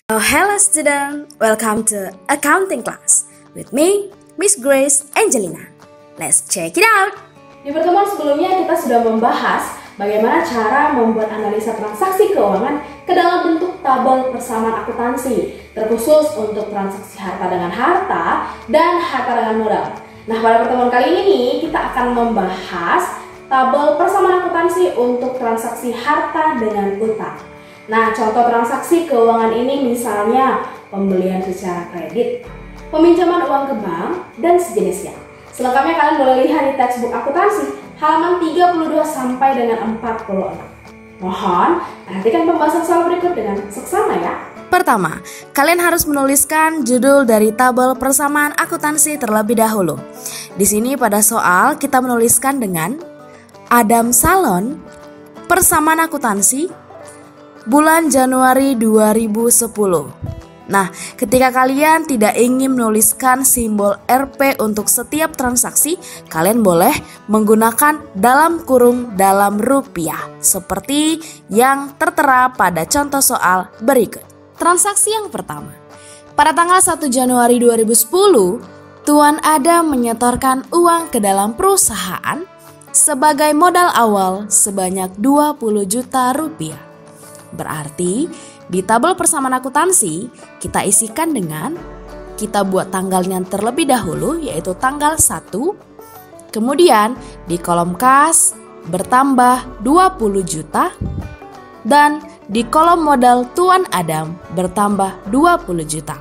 Hello student, welcome to accounting class with me, Miss Grace Angelina. Let's check it out. Di pertemuan sebelumnya kita sudah membahas bagaimana cara membuat analisa transaksi keuangan ke dalam bentuk tabel persamaan akuntansi, terkhusus untuk transaksi harta dengan harta dan harta dengan modal. Nah, pada pertemuan kali ini kita akan membahas tabel persamaan akuntansi untuk transaksi harta dengan utang. Nah, contoh transaksi keuangan ini misalnya pembelian secara kredit, peminjaman uang ke bank, dan sejenisnya. Selengkapnya kalian boleh lihat di textbook akuntansi halaman 32 sampai dengan 46. Mohon perhatikan pembahasan soal berikut dengan seksama ya. Pertama, kalian harus menuliskan judul dari tabel persamaan akuntansi terlebih dahulu. Di sini pada soal kita menuliskan dengan Adam Salon persamaan akuntansi bulan Januari 2010. Nah, ketika kalian tidak ingin menuliskan simbol Rp untuk setiap transaksi, kalian boleh menggunakan dalam kurung dalam rupiah seperti yang tertera pada contoh soal berikut. Transaksi yang pertama. Pada tanggal 1 Januari 2010, Tuan Adam menyetorkan uang ke dalam perusahaan sebagai modal awal sebanyak 20 juta rupiah. Berarti di tabel persamaan akuntansi kita isikan dengan kita buat tanggalnya terlebih dahulu yaitu tanggal 1. Kemudian di kolom kas bertambah 20 juta dan di kolom modal Tuan Adam bertambah 20 juta.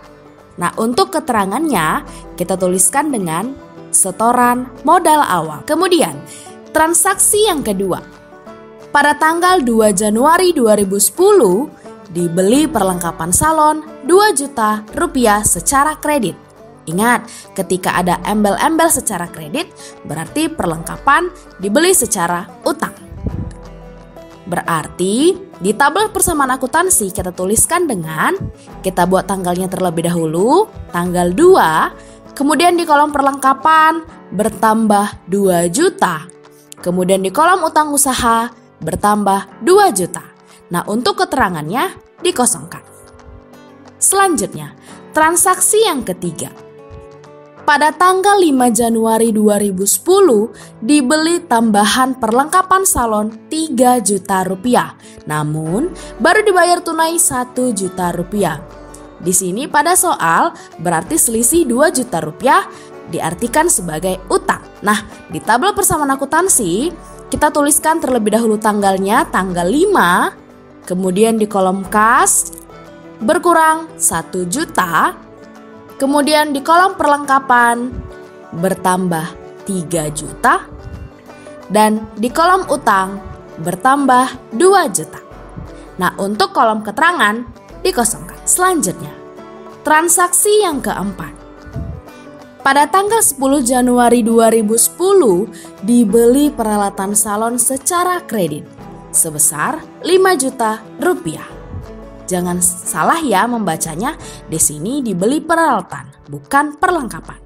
Nah, untuk keterangannya kita tuliskan dengan setoran modal awal. Kemudian transaksi yang kedua. Pada tanggal 2 Januari 2010, dibeli perlengkapan salon 2 juta rupiah secara kredit. Ingat, ketika ada embel-embel secara kredit, berarti perlengkapan dibeli secara utang. Berarti, di tabel persamaan akuntansi kita tuliskan dengan, kita buat tanggalnya terlebih dahulu, tanggal 2, kemudian di kolom perlengkapan bertambah 2 juta, kemudian di kolom utang usaha bertambah 2 juta. Nah, untuk keterangannya dikosongkan. Selanjutnya, transaksi yang ketiga. Pada tanggal 5 Januari 2010 dibeli tambahan perlengkapan salon 3 juta rupiah. Namun, baru dibayar tunai 1 juta rupiah. Di sini pada soal berarti selisih 2 juta rupiah diartikan sebagai utang. Nah, di tabel persamaan akuntansi kita tuliskan terlebih dahulu tanggalnya, tanggal 5, kemudian di kolom kas berkurang 1 juta, kemudian di kolom perlengkapan bertambah 3 juta, dan di kolom utang bertambah 2 juta. Nah, untuk kolom keterangan dikosongkan. Selanjutnya, transaksi yang keempat. Pada tanggal 10 Januari 2010 dibeli peralatan salon secara kredit sebesar 5 juta rupiah. Jangan salah ya membacanya, di sini dibeli peralatan, bukan perlengkapan.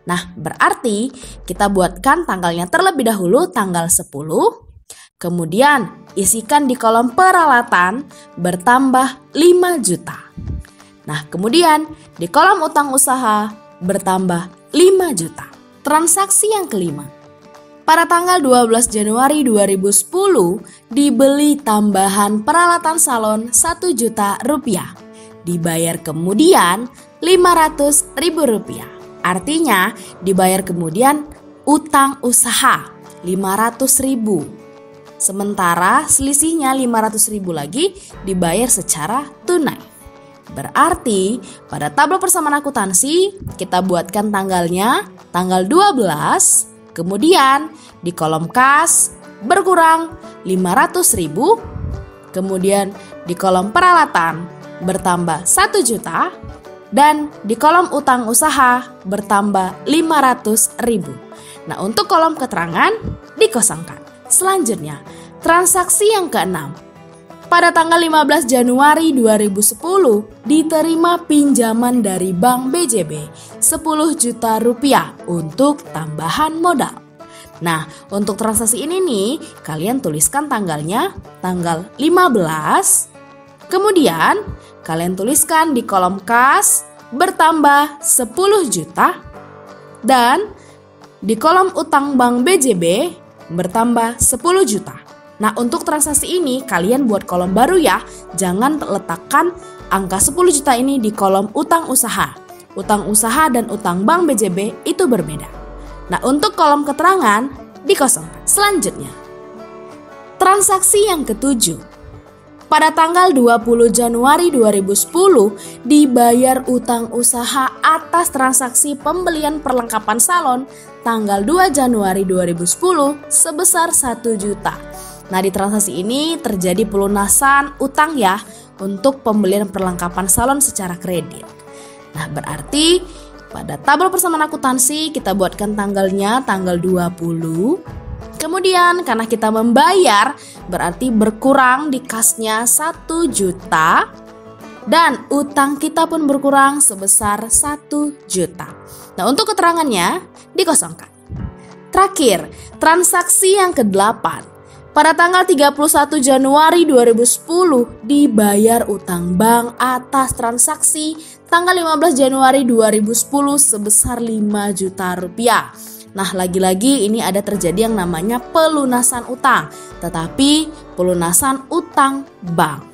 Nah, berarti kita buatkan tanggalnya terlebih dahulu tanggal 10, kemudian isikan di kolom peralatan bertambah 5 juta. Nah, kemudian di kolom utang usaha bertambah 5 juta. Transaksi yang kelima. Pada tanggal 12 Januari 2010 dibeli tambahan peralatan salon 1 juta rupiah. Dibayar kemudian 500 ribu rupiah. Artinya dibayar kemudian utang usaha 500 ribu. Sementara selisihnya 500 ribu lagi dibayar secara tunai. Berarti pada tabel persamaan akuntansi kita buatkan tanggalnya tanggal 12, kemudian di kolom kas berkurang 500 ribu, kemudian di kolom peralatan bertambah 1 juta, dan di kolom utang usaha bertambah 500 ribu. Nah, untuk kolom keterangan dikosongkan. Selanjutnya, transaksi yang keenam. Pada tanggal 15 Januari 2010 diterima pinjaman dari Bank BJB 10 juta rupiah untuk tambahan modal. Nah, untuk transaksi ini nih, kalian tuliskan tanggalnya tanggal 15, kemudian kalian tuliskan di kolom kas bertambah 10 juta dan di kolom utang bank BJB bertambah 10 juta. Nah, untuk transaksi ini kalian buat kolom baru ya. Jangan letakkan angka 10 juta ini di kolom utang usaha. Utang usaha dan utang bank BJB itu berbeda. Nah, untuk kolom keterangan dikosongkan. Selanjutnya, transaksi yang ketujuh. Pada tanggal 20 Januari 2010 dibayar utang usaha atas transaksi pembelian perlengkapan salon tanggal 2 Januari 2010 sebesar 1 juta. Nah, di transaksi ini terjadi pelunasan utang ya untuk pembelian perlengkapan salon secara kredit. Nah, berarti pada tabel persamaan akuntansi kita buatkan tanggalnya tanggal 20. Kemudian karena kita membayar berarti berkurang di kasnya 1 juta dan utang kita pun berkurang sebesar 1 juta. Nah, untuk keterangannya dikosongkan. Terakhir, transaksi yang ke-8. Pada tanggal 31 Januari 2010 dibayar utang bank atas transaksi tanggal 15 Januari 2010 sebesar 5 juta rupiah. Nah, lagi-lagi ini ada terjadi yang namanya pelunasan utang, tetapi pelunasan utang bank.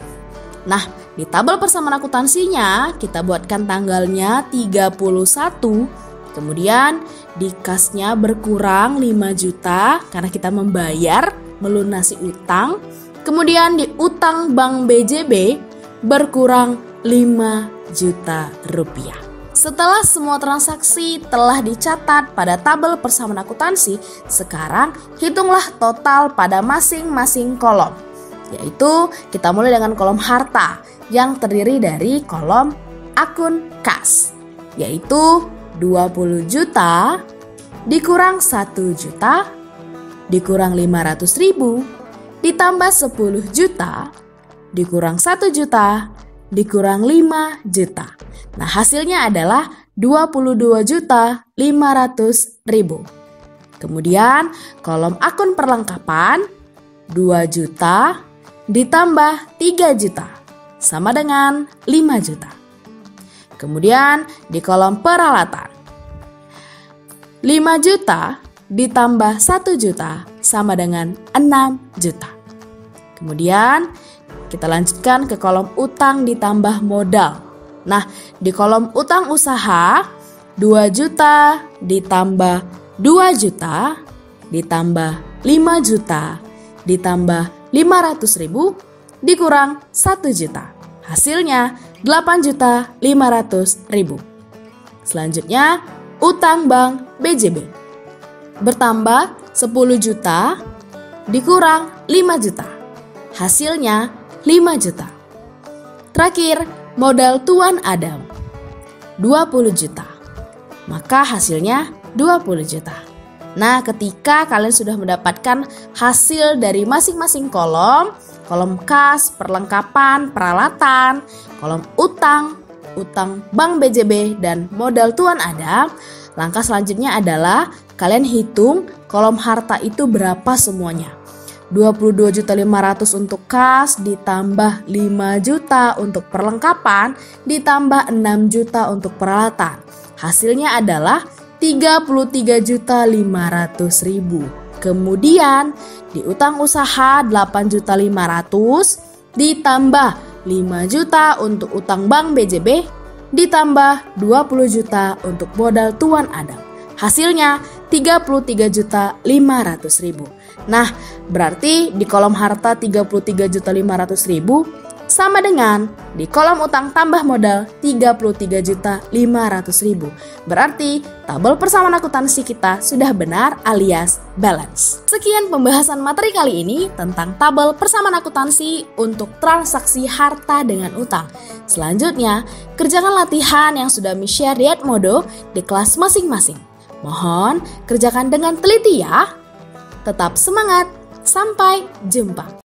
Nah, di tabel persamaan akuntansinya kita buatkan tanggalnya 31. Kemudian di kasnya berkurang 5 juta karena kita membayar melunasi utang. Kemudian di utang bank BJB berkurang 5 juta rupiah. Setelah semua transaksi telah dicatat pada tabel persamaan akuntansi, sekarang hitunglah total pada masing-masing kolom. Yaitu kita mulai dengan kolom harta yang terdiri dari kolom akun kas, yaitu 20 juta dikurang 1 juta dikurang 500.000 ditambah 10 juta dikurang 1 juta dikurang 5 juta. Nah, hasilnya adalah 22.500.000. Kemudian kolom akun perlengkapan 2 juta ditambah 3 juta sama dengan 5 juta. Kemudian di kolom peralatan 5 juta ditambah 1 juta sama dengan 6 juta. Kemudian kita lanjutkan ke kolom utang ditambah modal. Nah, di kolom utang usaha 2 juta ditambah 2 juta ditambah 5 juta ditambah 500.000 dikurang 1 juta. Hasilnya 8.500.000. Selanjutnya utang bank BJB bertambah 10 juta dikurang 5 juta. Hasilnya 5 juta. Terakhir, modal Tuan Adam 20 juta. Maka hasilnya 20 juta. Nah, ketika kalian sudah mendapatkan hasil dari masing-masing kolom kas, perlengkapan, peralatan, kolom utang bank BJB, dan modal Tuan Adam, langkah selanjutnya adalah kalian hitung kolom harta itu berapa semuanya. 22.500.000 untuk kas ditambah 5 juta untuk perlengkapan ditambah 6 juta untuk peralatan. Hasilnya adalah 33.500.000. Kemudian di utang usaha 8.500.000 ditambah 5 juta untuk utang bank BJB ditambah 20 juta untuk modal Tuan Adam. Hasilnya 33.500.000. Nah, berarti di kolom harta 33.500.000 sama dengan di kolom utang tambah modal 33.500.000. Berarti tabel persamaan akuntansi kita sudah benar alias balance. Sekian pembahasan materi kali ini tentang tabel persamaan akuntansi untuk transaksi harta dengan utang. Selanjutnya, kerjakan latihan yang sudah mi-share di Edmodo di kelas masing-masing. Mohon kerjakan dengan teliti ya. Tetap semangat, sampai jumpa.